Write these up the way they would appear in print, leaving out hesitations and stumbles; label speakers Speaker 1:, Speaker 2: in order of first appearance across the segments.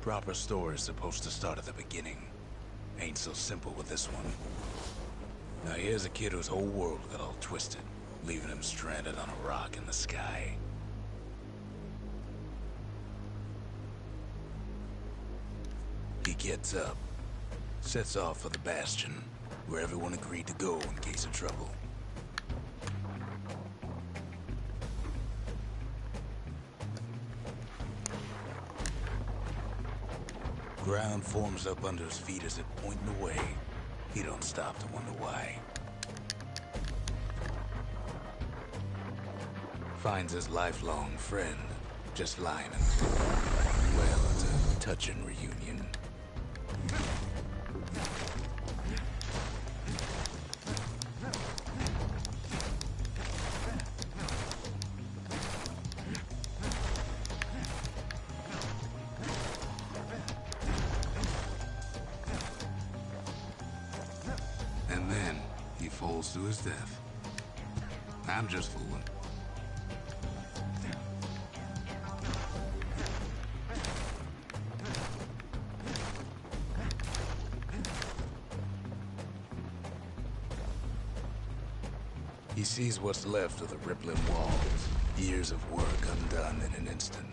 Speaker 1: Proper story is supposed to start at the beginning. Ain't so simple with this one. Now here's a kid whose whole world got all twisted, leaving him stranded on a rock in the sky. He gets up, sets off for the Bastion, where everyone agreed to go in case of trouble. Ground forms up under his feet as it pointing away. He don't stop to wonder why. Finds his lifelong friend just lying in the floor. Well, it's a touching reunion. And then he falls to his death. I'm just fooling. He sees what's left of the rippling walls, years of work undone in an instant,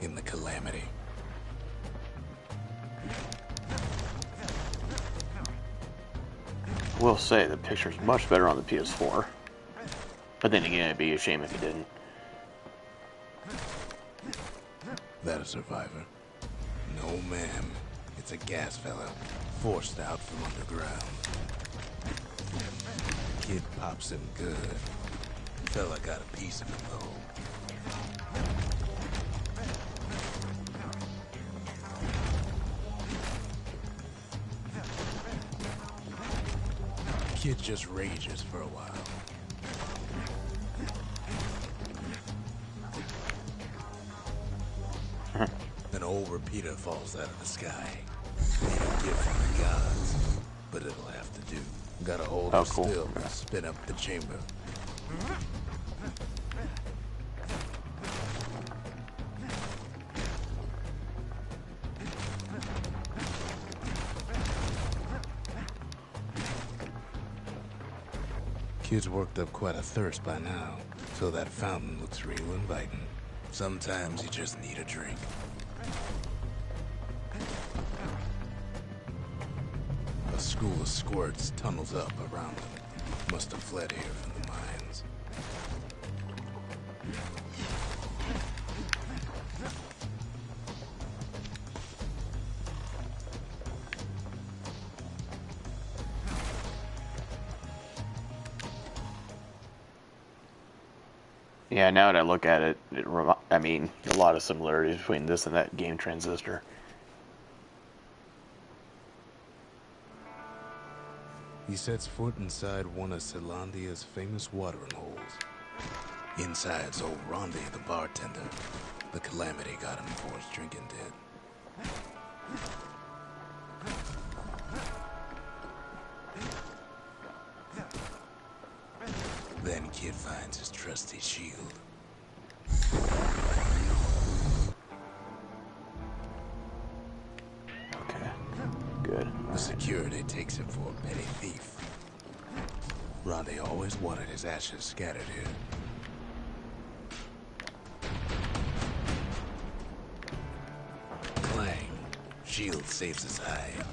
Speaker 1: in the calamity.
Speaker 2: I will say the picture's much better on the PS4. But then again, it'd be a shame if you didn't.
Speaker 1: That a survivor? No, ma'am. It's a gas fella, forced out from underground. Kid pops him good. Fella got a piece of him, though. Kid just rages for a while. An old repeater falls out of the sky. Made a gift from the gods, but it'll have to do. Gotta hold her still and spin up the chamber. Kid's worked up quite a thirst by now, so that fountain looks real inviting. Sometimes you just need a drink. A school of squirts tunnels up around them. Must have fled here from the mines.
Speaker 2: Yeah, now that I look at it, I mean, a lot of similarities between this and that game Transistor.
Speaker 1: He sets foot inside one of Celandia's famous watering holes. Inside's old Rondi, the bartender. The calamity got him before his drinking did. Then Kid finds his trusty shield.
Speaker 2: Okay, good.
Speaker 1: The security takes him for a petty thief. Rondi always wanted his ashes scattered here. Clang. Shield saves his hide.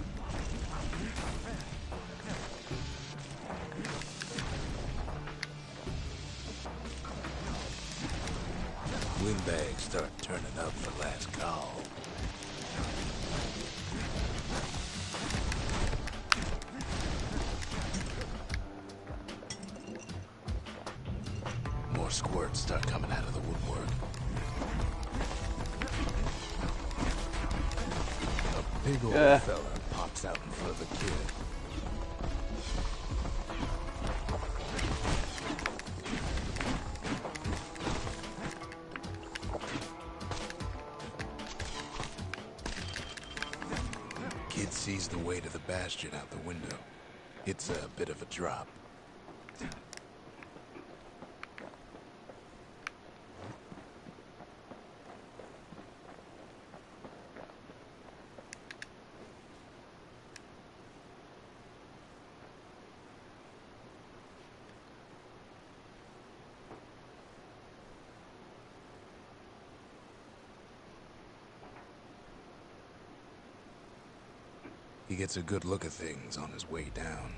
Speaker 1: Windbags start turning up for last call. More squirts start coming out of the woodwork. A big old fella pops out in front of the kid. Kid sees the way to the Bastion out the window. It's a bit of a drop. He gets a good look at things on his way down.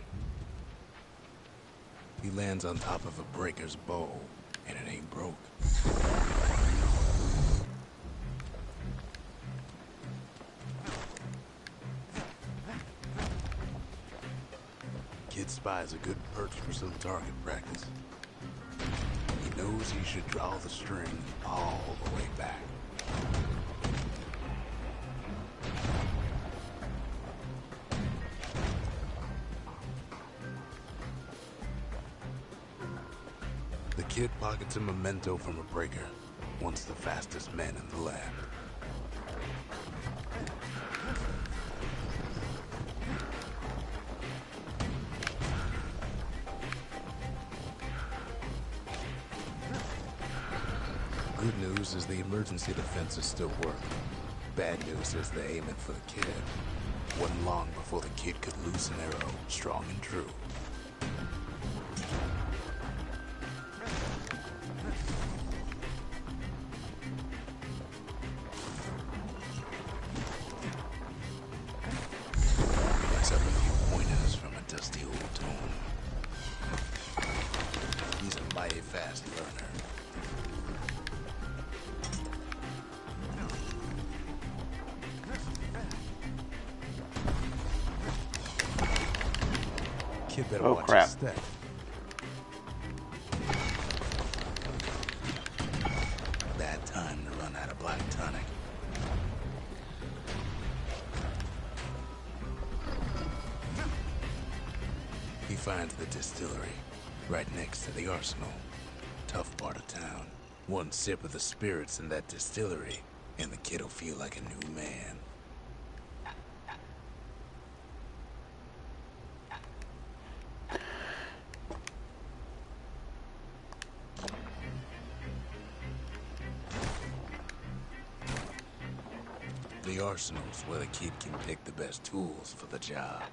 Speaker 1: He lands on top of a breaker's bow, and it ain't broke. Kid spies a good perch for some target practice. He knows he should draw the string all the way back. The kid pockets a memento from a breaker, once the fastest man in the land. Good news is the emergency defenses still work. Bad news is they're aiming for the kid. Wasn't long before the kid could loose an arrow, strong and true. Picks up a few pointers from a dusty old tome. He's a mighty fast learner. Kid better watch his step. Bad time to run out of black tonic. He finds the distillery, right next to the arsenal. Tough part of town. One sip of the spirits in that distillery, and the kid'll feel like a new man. The arsenal's where the kid can pick the best tools for the job.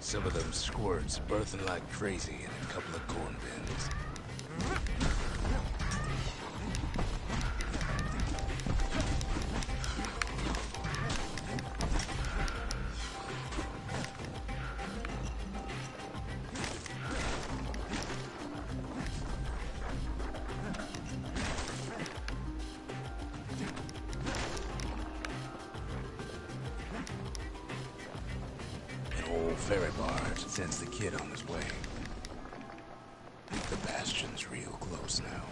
Speaker 1: Some of them squirts birthing like crazy in a couple of corn bins. Ferry barge sends the kid on his way. The Bastion's real close now.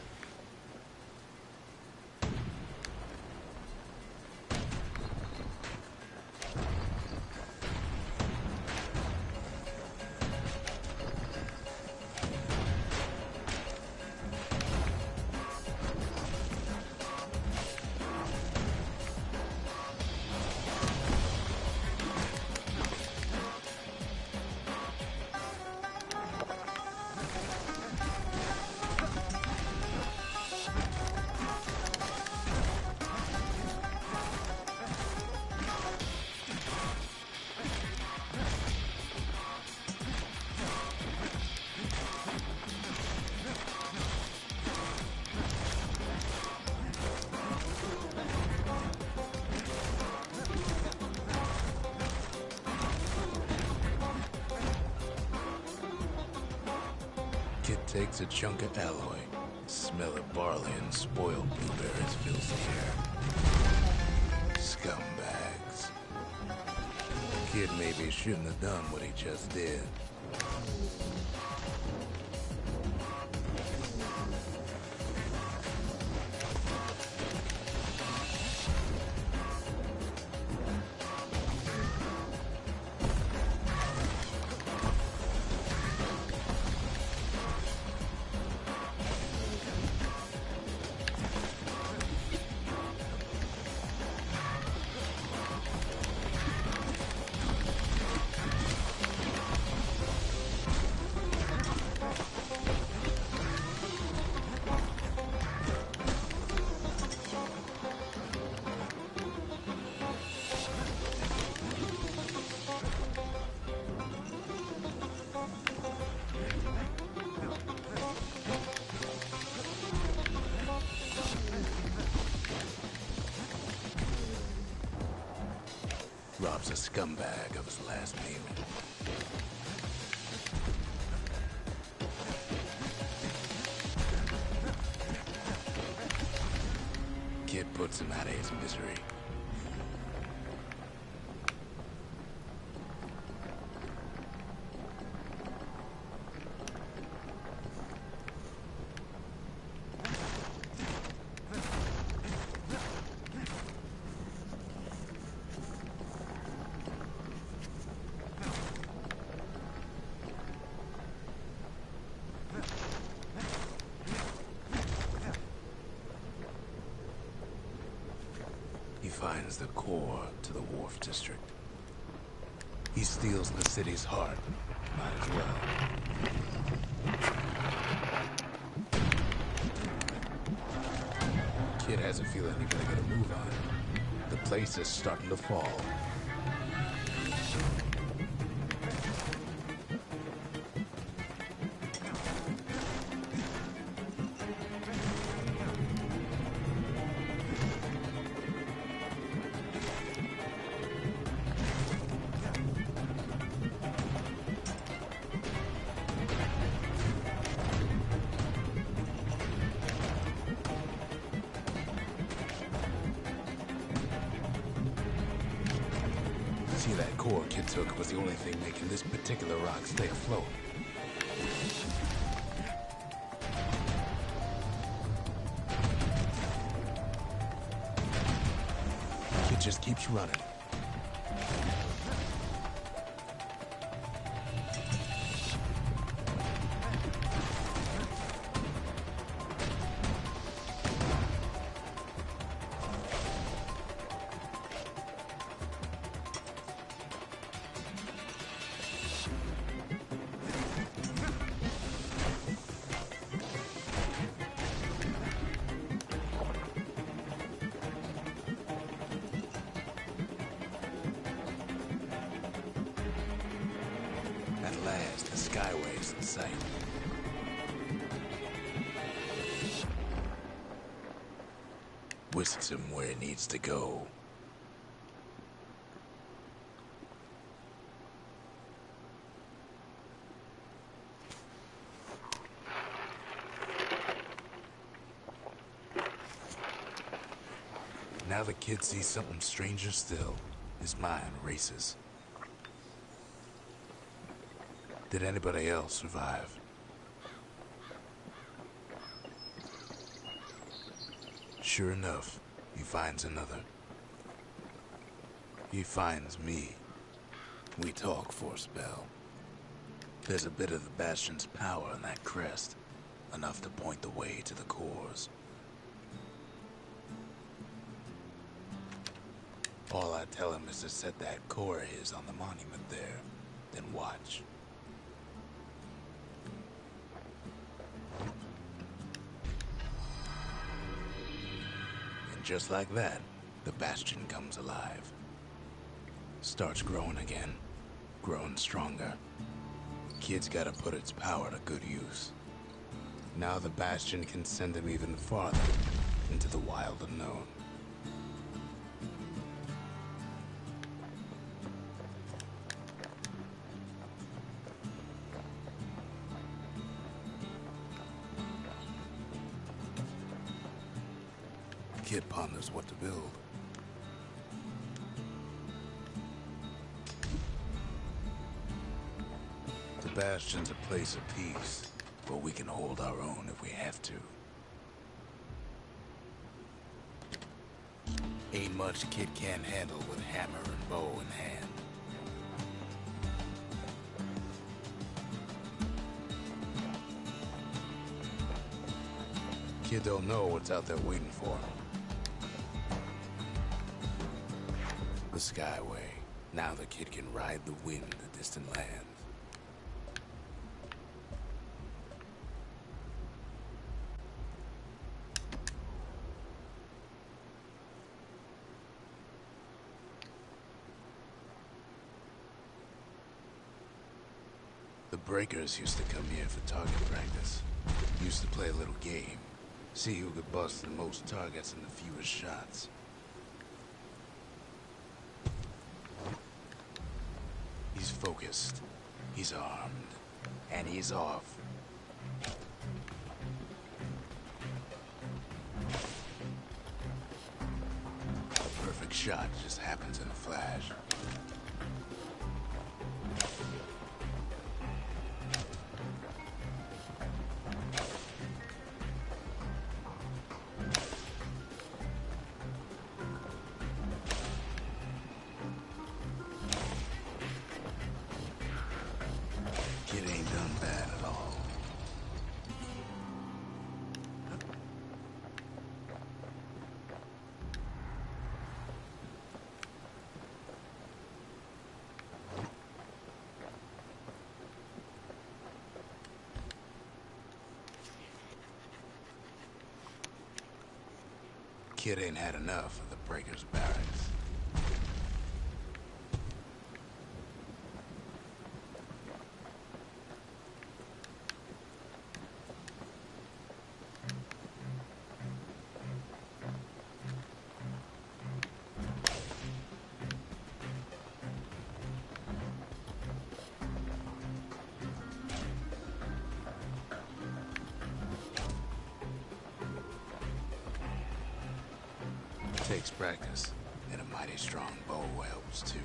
Speaker 1: Kid takes a chunk of alloy. Smell of barley and spoiled blueberries fills the air. Scumbags. Kid maybe shouldn't have done what he just did. Robs a scumbag of his last meal. Kid puts him out of his misery. He finds the core to the Wharf District. He steals the city's heart. Might as well. Kid has a feeling he better get a move on it. The place is starting to fall. See, that core Kid took was the only thing making this particular rock stay afloat. Kid just keeps running. At last, the Skyway's in sight. Whisks him where he needs to go. Now the kid sees something stranger still. His mind races. Did anybody else survive? Sure enough, he finds another. He finds me. We talk for a spell. There's a bit of the Bastion's power in that crest, enough to point the way to the cores. All I tell him is to set that core of his on the monument there, then watch. Just like that, the Bastion comes alive. Starts growing again, growing stronger. Kid's gotta put its power to good use. Now the Bastion can send him even farther into the wild unknown. Kid ponders what to build. The Bastion's a place of peace, but we can hold our own if we have to. Ain't much Kid can't handle with hammer and bow in hand. Kid don't know what's out there waiting for him. The Skyway. Now the kid can ride the wind to distant lands. The breakers used to come here for target practice. Used to play a little game. See who could bust the most targets and the fewest shots. He's focused. He's armed. And he's off. A perfect shot just happens in a flash. Kid ain't done bad at all. Kid ain't had enough of the Breakers' barracks. Takes practice, and a mighty strong bow helps too.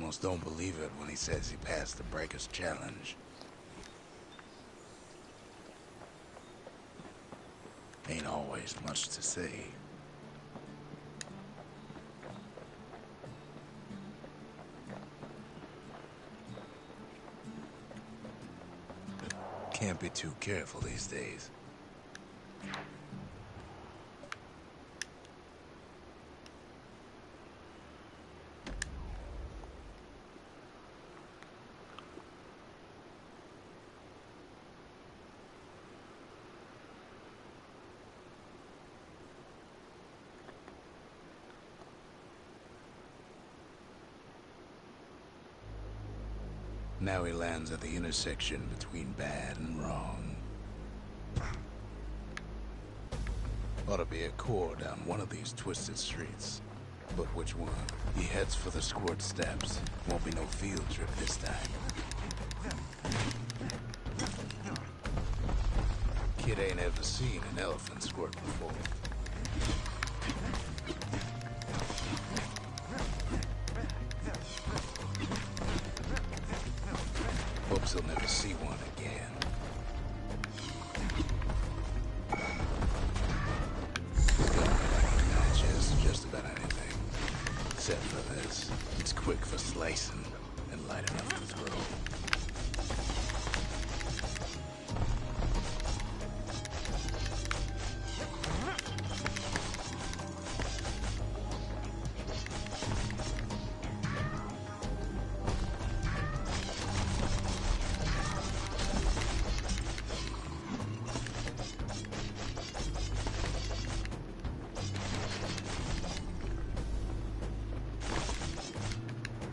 Speaker 1: almost don't believe it when he says he passed the Breakers challenge. Ain't always much to say. Can't be too careful these days. Now he lands at the intersection between bad and wrong. Ought to be a core down one of these twisted streets. But which one? He heads for the squirt steps. Won't be no field trip this time. Kid ain't ever seen an elephant squirt before. Hopes he'll never see one again. This gun matches just about anything. Except for this. It's quick for slicing and light enough to throw.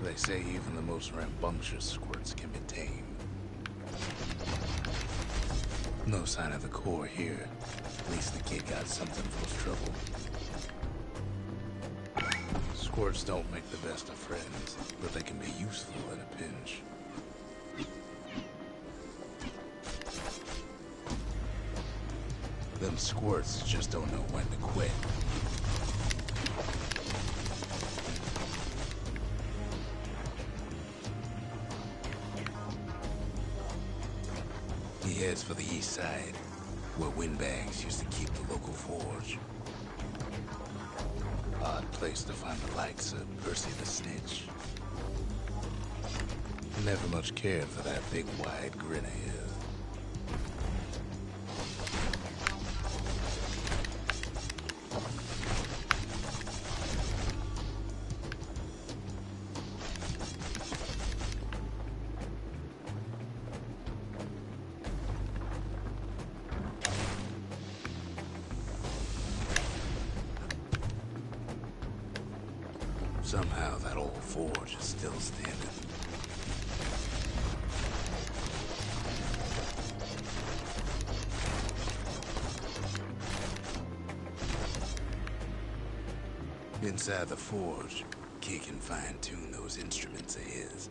Speaker 1: They say even the most rambunctious squirts can be tamed. No sign of the core here. At least the kid got something for his trouble. Squirts don't make the best of friends, but they can be useful in a pinch. Them squirts just don't know when to quit. He heads for the east side, where windbags used to keep the local forge. Odd place to find the likes of Percy the Snitch. Never much cared for that big wide grin of his. Somehow that old forge is still standing. Inside the forge, Key can fine-tune those instruments of his.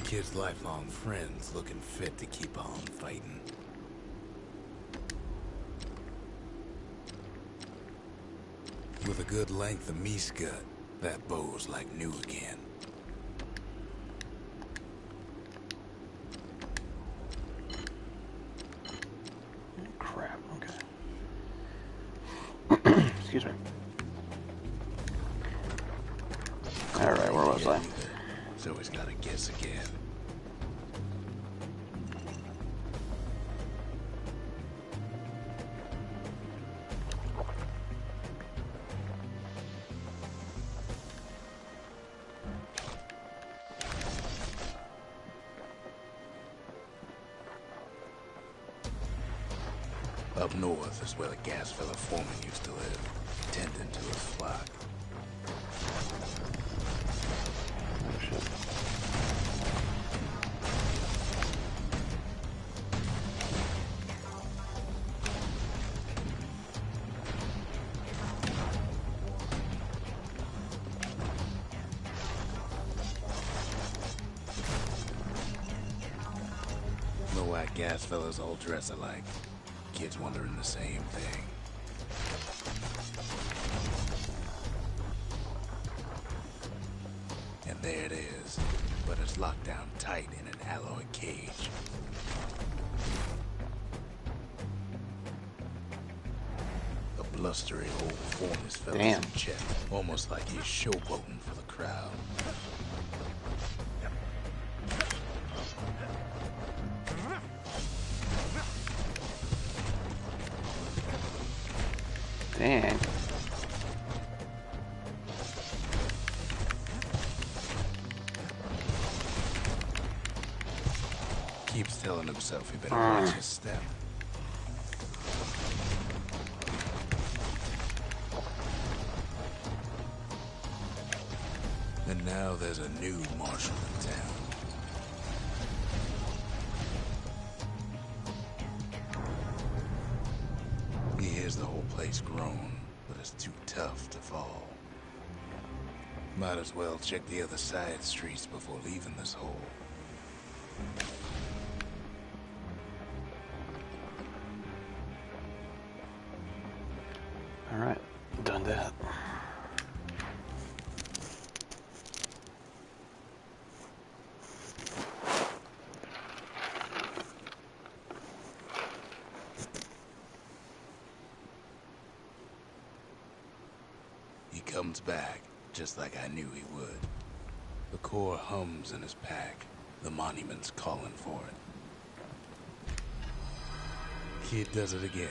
Speaker 1: Kid's lifelong friends looking fit to keep on fighting. With a good length of meat gut, that bow's like new again.
Speaker 2: Crap, okay. Excuse me. Alright, where was I?
Speaker 1: So he's gotta guess again. Up north is where the gas fella foreman used to live, tending to his flock.
Speaker 2: Oh, shit.
Speaker 1: Know why gas fellas all dress alike? kid's wondering the same thing. And there it is, but it's locked down tight in an alloy cage. A blustery old form is felt in check, almost like he's showboating for the crowd.
Speaker 2: Dang.
Speaker 1: Keeps telling himself he better watch his step. And now there's a new marshal in town. He hears the whole place groan, but it's too tough to fall. Might as well check the other side streets before leaving this hole.
Speaker 2: Alright, done that.
Speaker 1: He comes back, just like I knew he would. The core hums in his pack. The monument's calling for it. Kid does it again.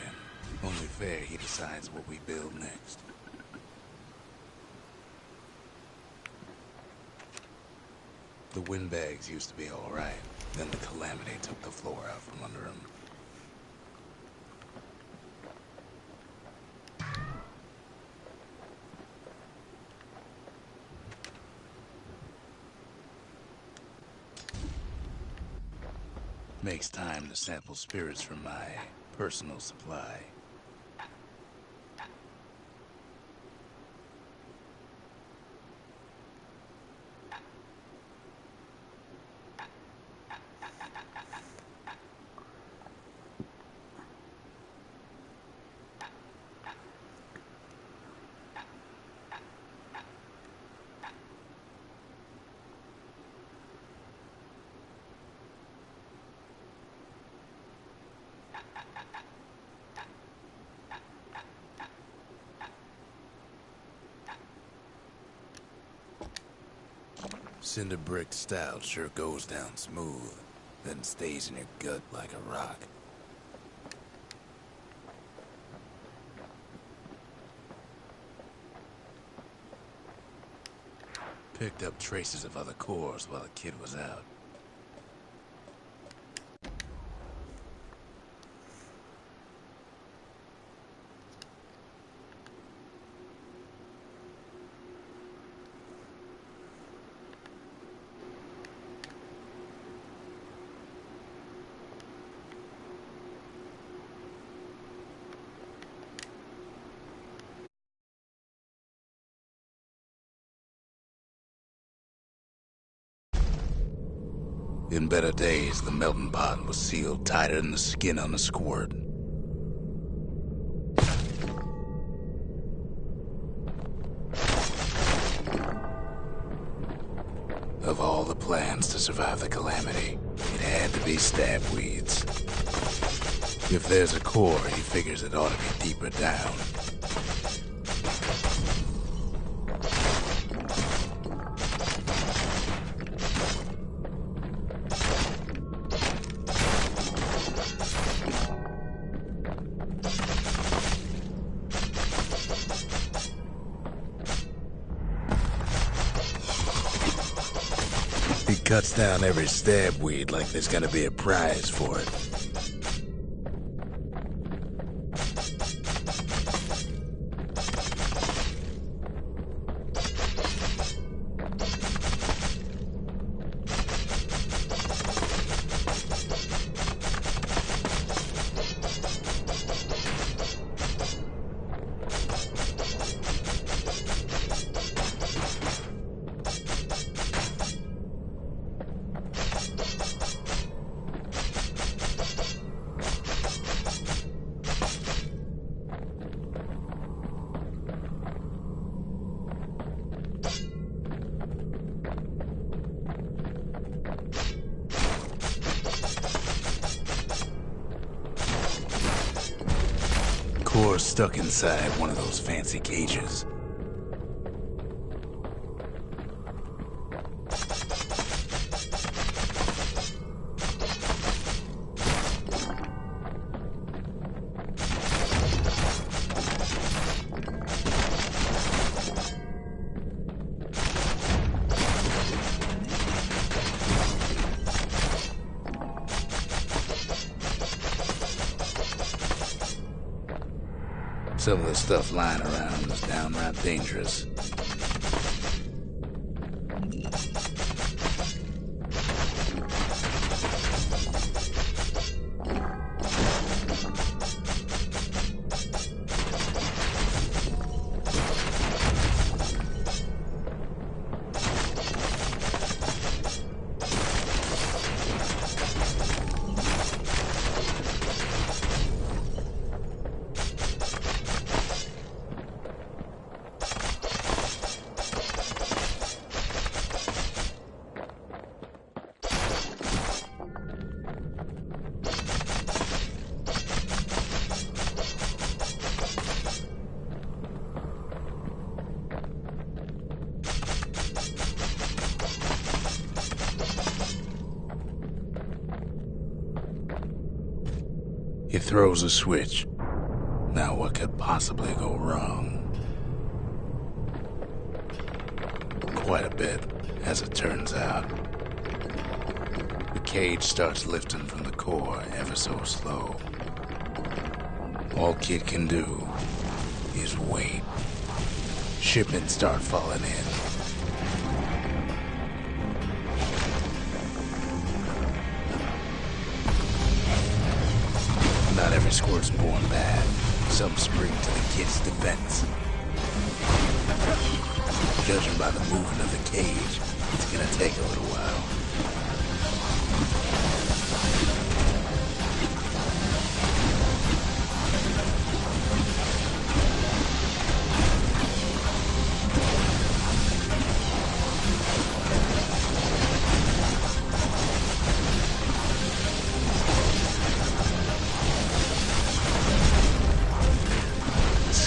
Speaker 1: Only fair he decides what we build next. The windbags used to be alright. Then the calamity took the floor out from under him. Makes time to sample spirits from my personal supply. Cinder brick stout sure goes down smooth, then stays in your gut like a rock. Picked up traces of other cores while the kid was out. In better days, the melting pot was sealed tighter than the skin on a squirt. Of all the plans to survive the calamity, it had to be stab weeds. If there's a core, he figures it ought to be deeper down. He cuts down every stab weed like there's gonna be a prize for it. Core's stuck inside one of those fancy cages. Some of the stuff lying around is downright dangerous. He throws a switch. Now what could possibly go wrong? Quite a bit, as it turns out. The cage starts lifting from the core ever so slow. All Kid can do is wait. Shipments start falling in. Not every squirt's born bad. Some spring to the kid's defense. Judging by the movement of the cage, it's gonna take a little while.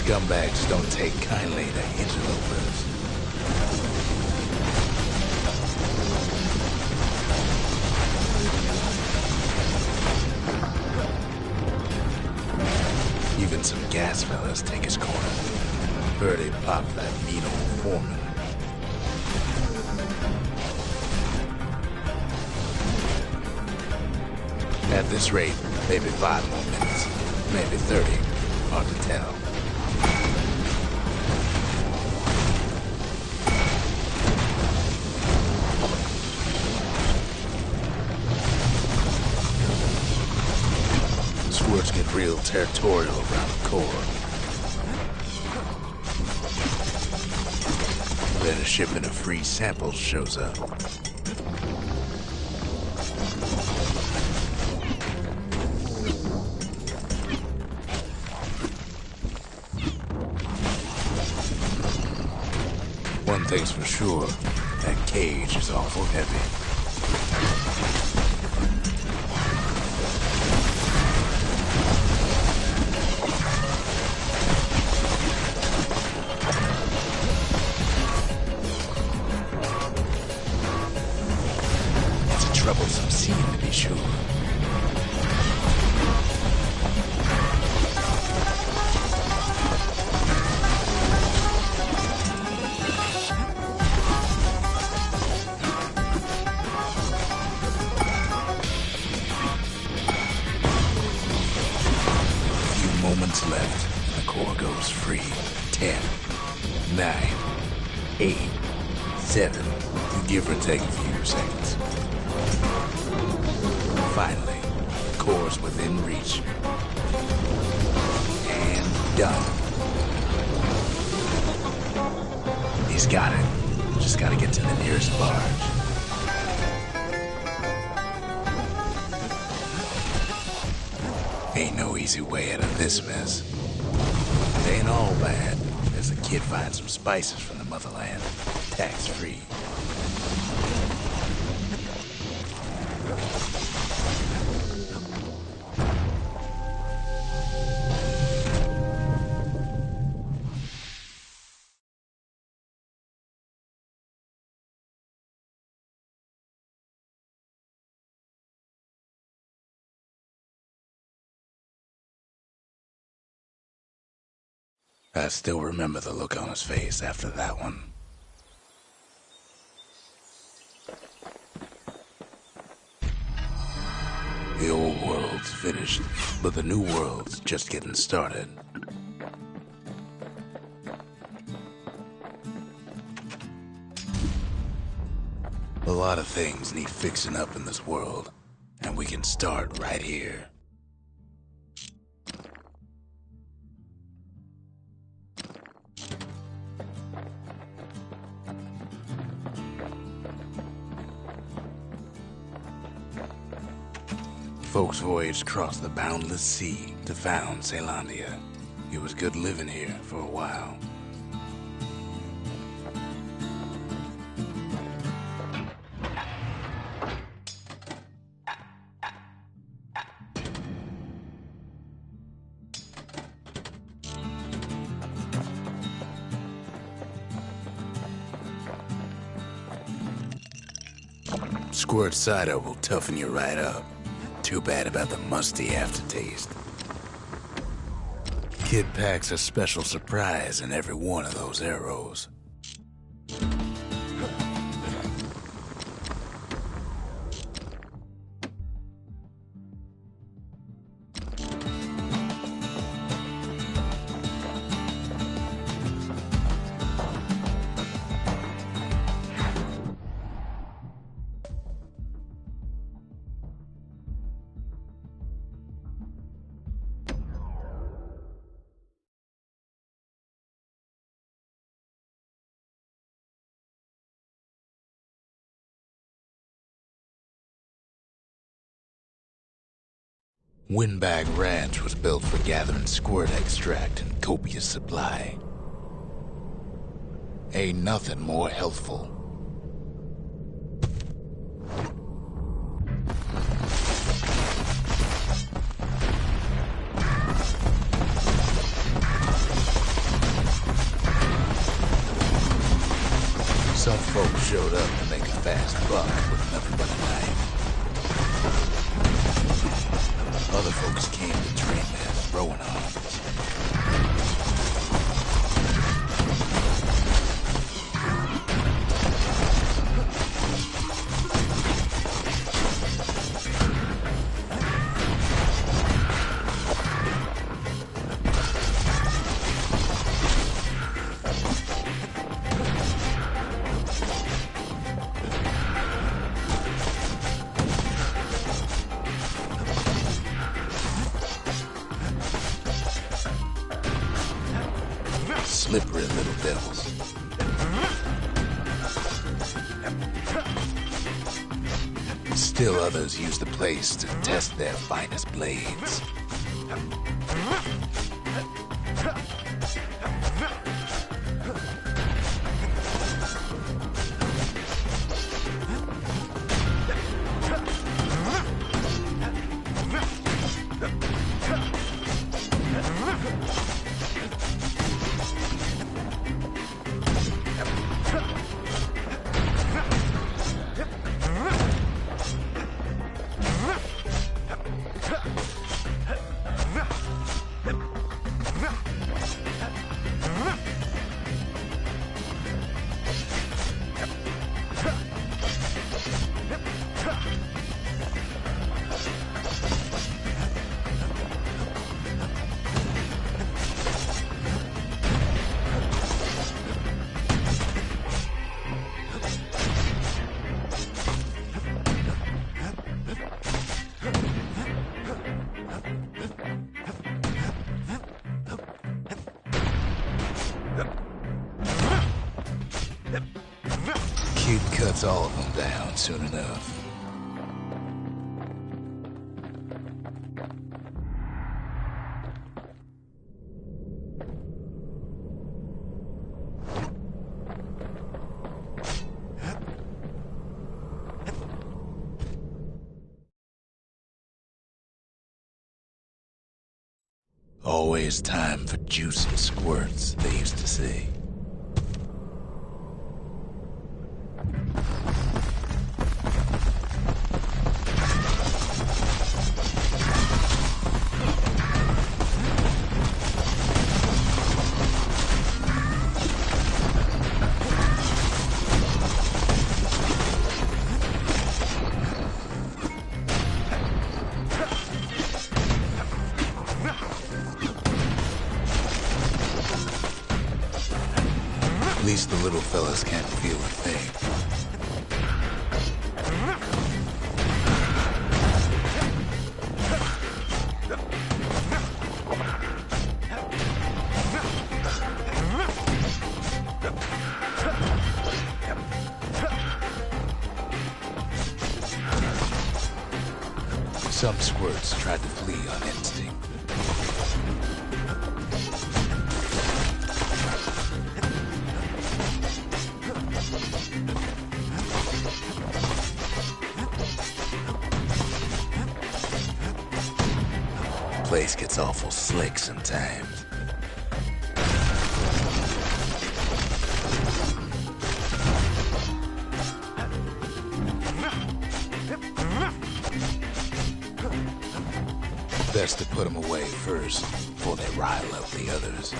Speaker 1: Scumbags don't take kindly to interlopers. Even some gas fellas take his corner. Heard he popped that mean old foreman. At this rate, maybe 5 more minutes, maybe 30, hard to tell. Squirts get real territorial around the core. Then a shipment of free samples shows up. One thing's for sure, that cage is awful heavy. Troublesome scene, to be sure. A few moments left, and the core goes free. 10, 9, 8, 7, give or take a few seconds. Finally, the core's within reach. And done. He's got it. Just gotta get to the nearest barge. Ain't no easy way out of this mess. It ain't all bad, as the kid finds some spices from the motherland, tax-free. I still remember the look on his face after that one. The old world's finished, but the new world's just getting started. A lot of things need fixing up in this world, and we can start right here. Folks voyaged across the boundless sea to found Celandia. It was good living here for a while. Squirt cider will toughen you right up. Too bad about the musty aftertaste. Kid packs a special surprise in every one of those arrows. Windbag Ranch was built for gathering squirt extract in copious supply. Ain't nothing more healthful. Some folks showed up to make a fast buck with nothing but a knife. Other folks came to train their throwing arms. Slippery little devils. Still others use the place to test their finest blades. Kid cuts all of them down soon enough. Always time for juice and squirts, they used to say. At least the little fellas can't feel a thing. Some squirts tried to flee on instinct. Place gets awful slick sometimes. Best to put them away first, before they rile up the others.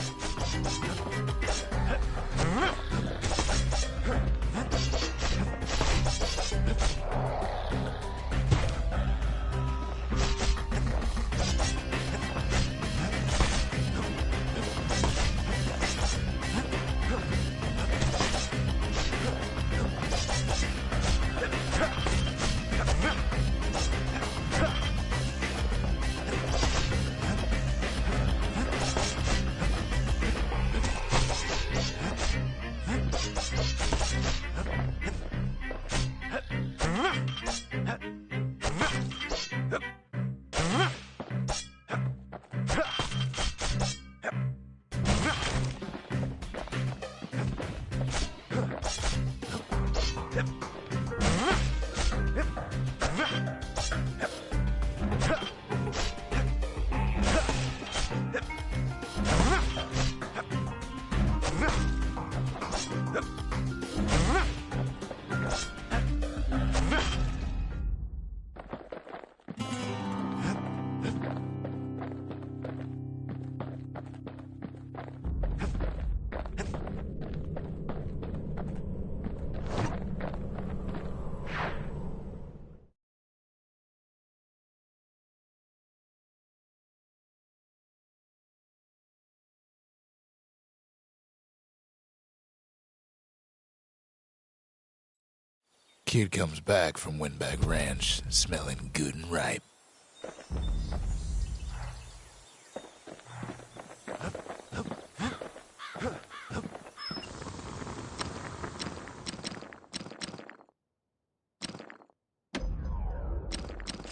Speaker 1: Kid comes back from Windbag Ranch, smelling good and ripe.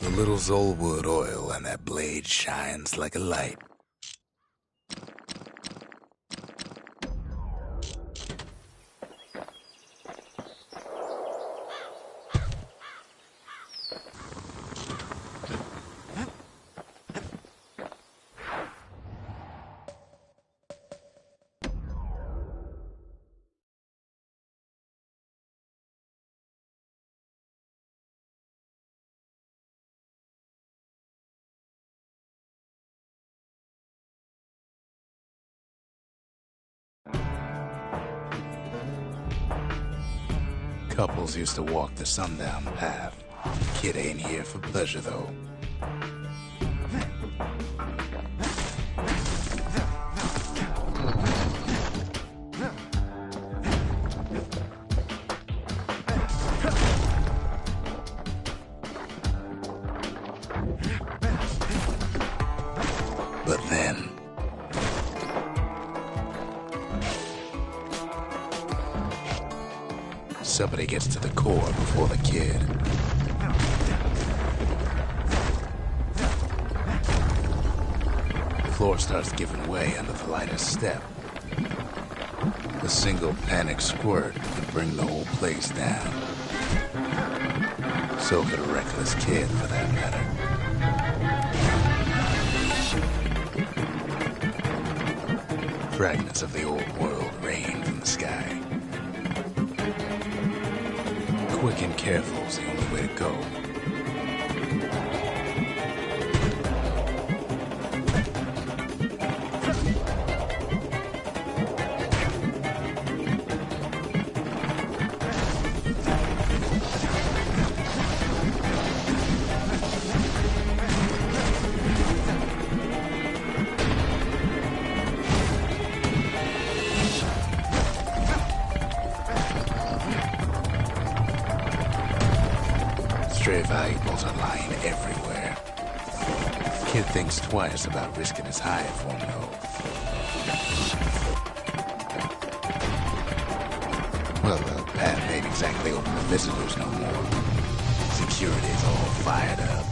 Speaker 1: The little Zolwood oil on that blade shines like a light. Couples used to walk the sundown path. Kid ain't here for pleasure, though. But then... somebody gets to the core before the kid. The floor starts giving way under the lightest step. A single panic squirt could bring the whole place down. So could a reckless kid, for that matter. Fragments of the old world rain from the sky. Quick and careful is the only way to go. Stray valuables are lying everywhere. Kid thinks twice about risking his hide for him, though. Well, the path ain't exactly open to visitors no more. Security's all fired up.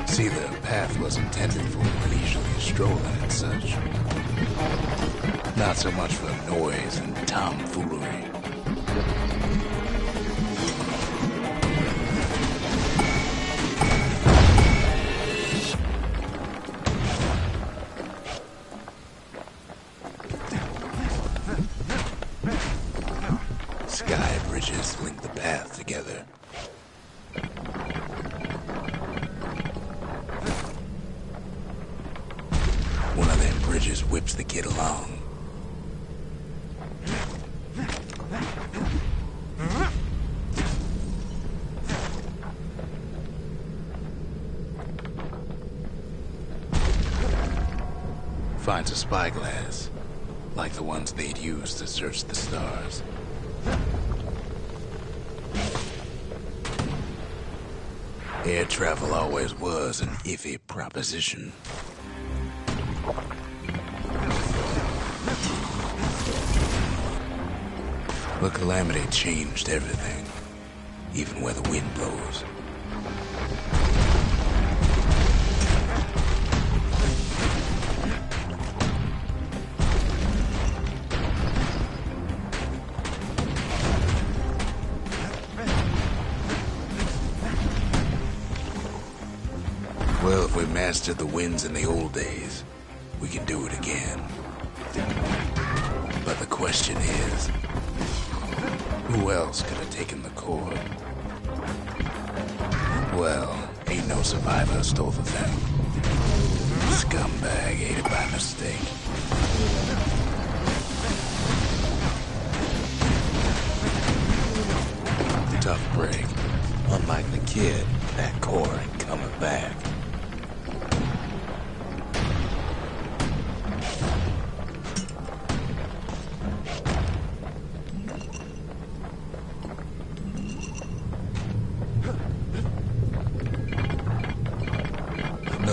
Speaker 1: See, the path was intended for leisurely strolling and such. Not so much for noise and tomfoolery. Sky bridges link the path together. One of them bridges whips the kid along. Finds a spyglass, like the ones they'd use to search the stars. Air travel always was an iffy proposition. But Calamity changed everything, even where the wind blows. Well, if we mastered the winds in the old days, we can do it again. But the question is, who else could have taken the core? Well, ain't no survivor stole the thing. Scumbag ate it by mistake. Tough break. Unlike the kid, that core ain't coming back.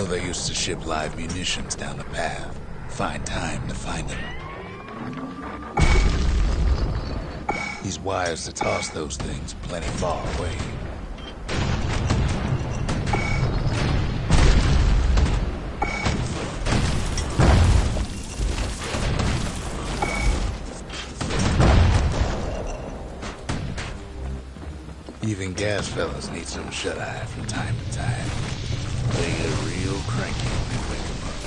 Speaker 1: They used to ship live munitions down the path. Find time to find them. These wires to toss those things plenty far away. Even gas fellas need some shut-eye from time to time. They get real cranky when they wake 'em up.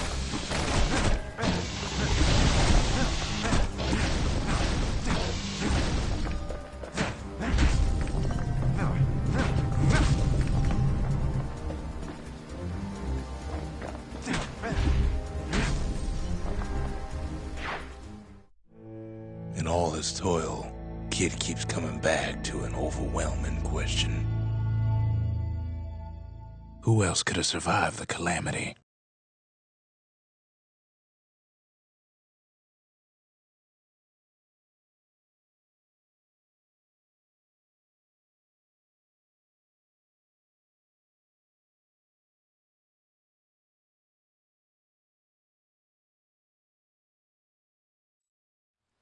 Speaker 1: In all this toil, Kid keeps coming back to an overwhelming question. Who else could have survived the Calamity?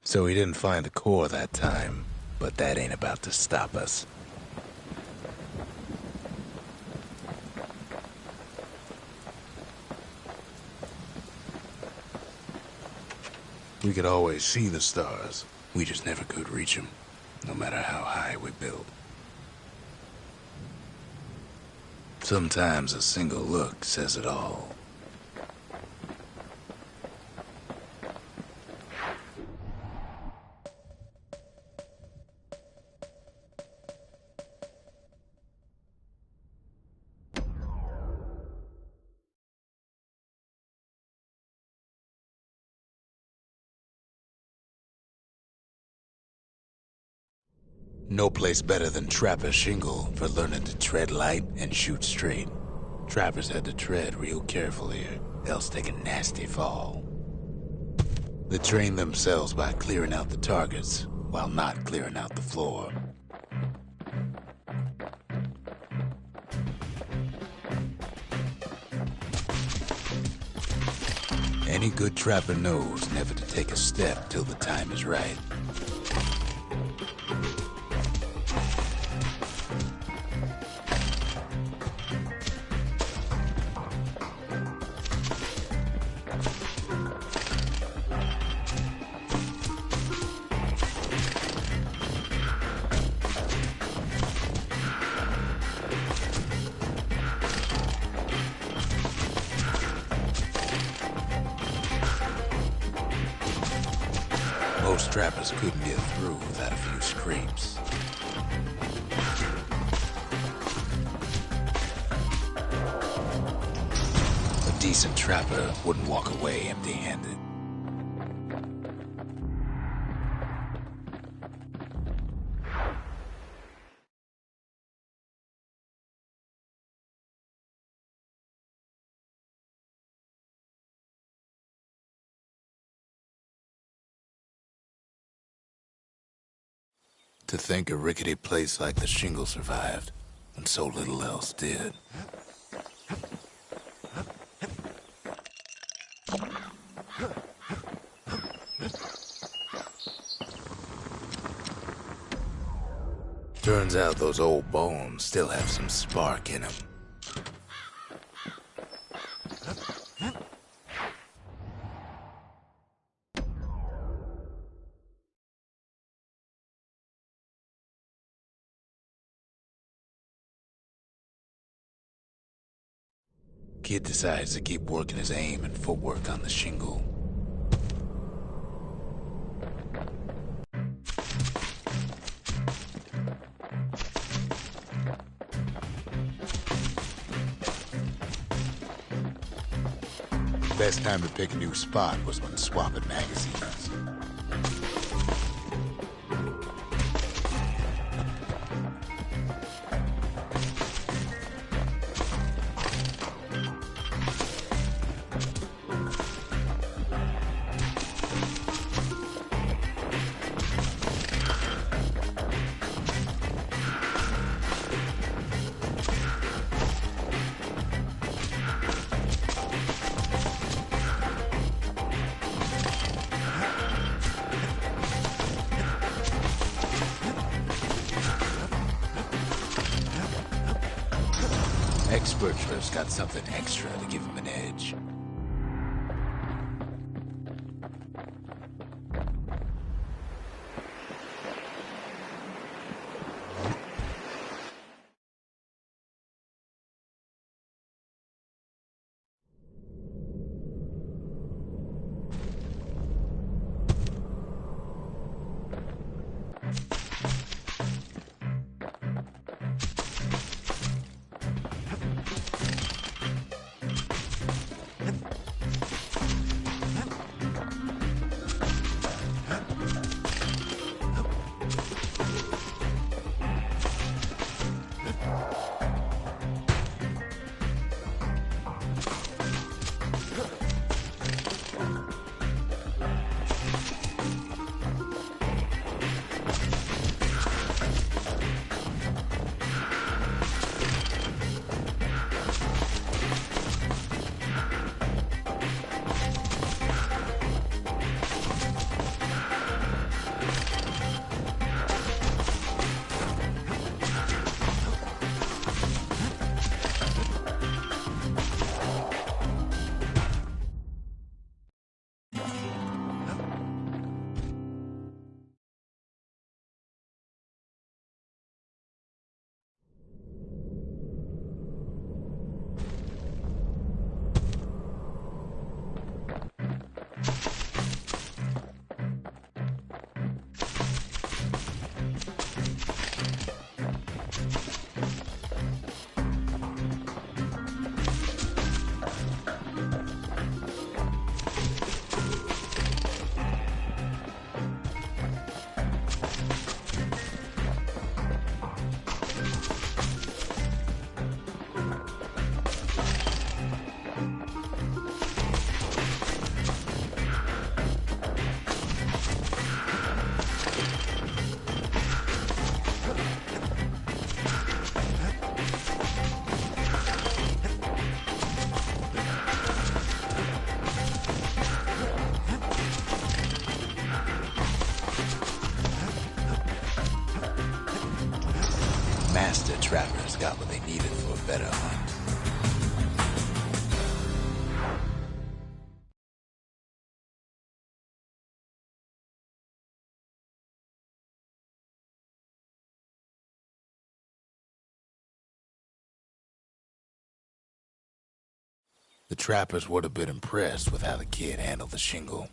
Speaker 1: So he didn't find the core that time, but that ain't about to stop us. We could always see the stars. We just never could reach them, no matter how high we built. Sometimes a single look says it all. No place better than Trapper Shingle for learning to tread light and shoot straight. Trappers had to tread real careful here, else take a nasty fall. They train themselves by clearing out the targets, while not clearing out the floor. Any good trapper knows never to take a step till the time is right. Most trappers couldn't get through without a few scrapes. A decent trapper wouldn't walk away empty-handed. To think a rickety place like the Shingle survived, and so little else did. Turns out those old bones still have some spark in them. Kid decides to keep working his aim and footwork on the Shingle. Best time to pick a new spot was when swapping magazines. Expert first got something extra to give him an edge. The trappers would have been impressed with how the kid handled the shingle.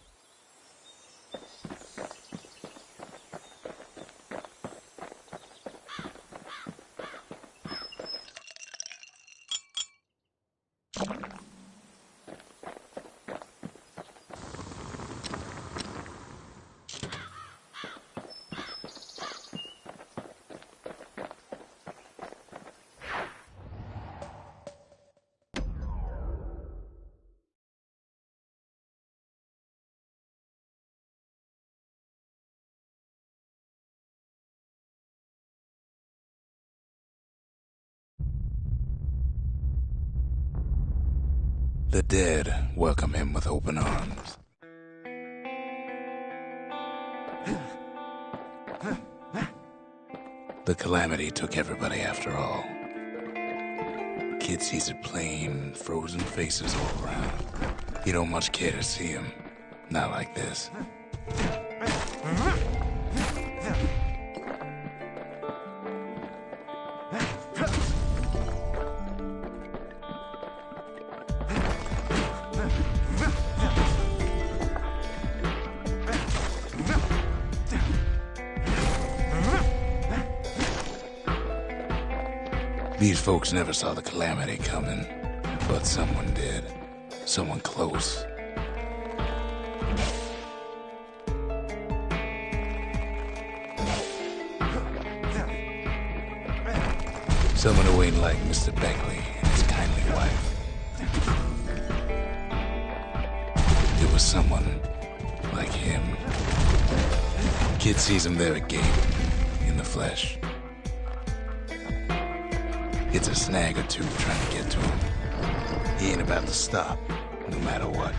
Speaker 1: The dead welcome him with open arms. The calamity took everybody after all. Kid sees it plain, frozen faces all around. He don't much care to see him. Not like this. These folks never saw the calamity coming, but someone did. Someone close. Someone who ain't like Mr. Beckley and his kindly wife. It was someone like him. Kid sees him there again, in the flesh. It's a snag or two trying to get to him. He ain't about to stop, no matter what.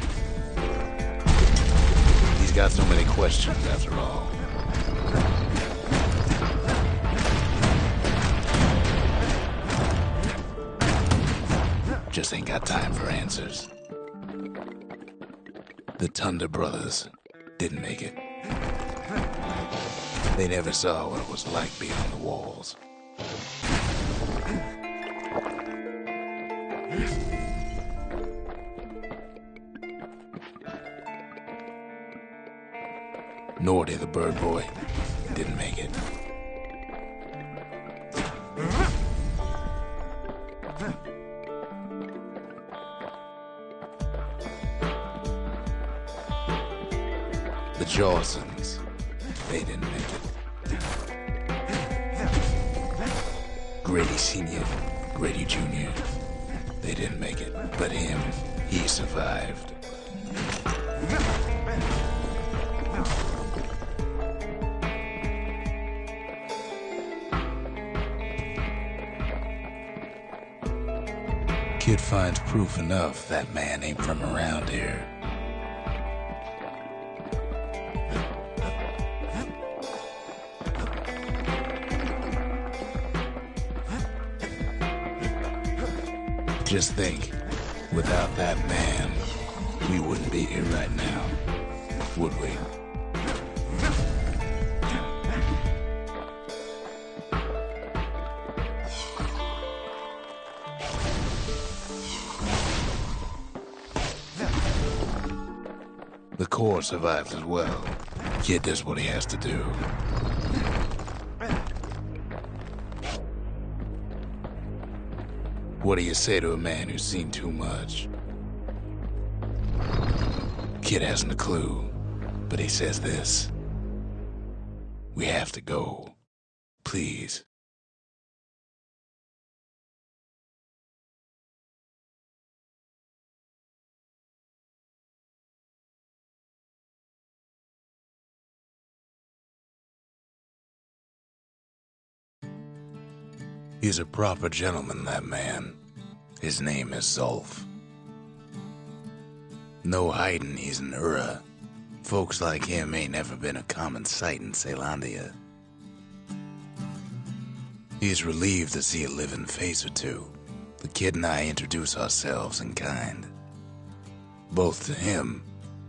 Speaker 1: He's got so many questions after all. Just ain't got time for answers. The Thunder brothers didn't make it. They never saw what it was like beyond the walls. Nor did the bird boy. Didn't make it. The Jawsons, they didn't make it. Grady Sr., Grady Jr., they didn't make it. But him, he survived. Kid finds proof enough that man ain't from around here. Just think, without that man, we wouldn't be here right now, would we? The core survives as well. Kid does what he has to do. What do you say to a man who's seen too much? Kid hasn't a clue, but he says this. We have to go. Please. He's a proper gentleman, that man. His name is Zolf. No hiding he's an Ura. Folks like him ain't never been a common sight in Celandia. He's relieved to see a living face or two. The kid and I introduce ourselves in kind. Both to him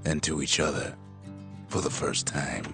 Speaker 1: and to each other for the first time.